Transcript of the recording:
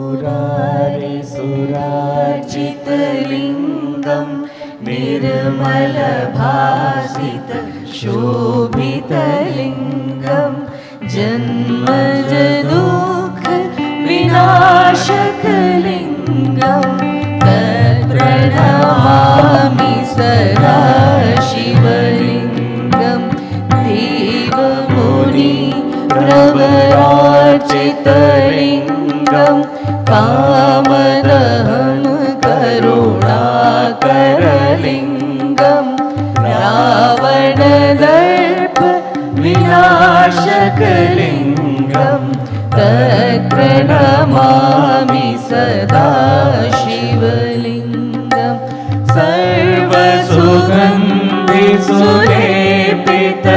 सुरार्चितलिङ्गं निर्मलभासित शोभितलिङ्गं जन्मज दुःख विनाशकलिङ्गं तत्प्रणमामि सदा शिवलिङ्गं देवमुनि प्रवरार्चितलिङ्गं कामदहं करुणाकरलिङ्गं रावणदर्प विनाशकलिङ्गं तत्प्रणमामि सदा शिवलिङ्गं सर्वसुगन्धिसुलेपित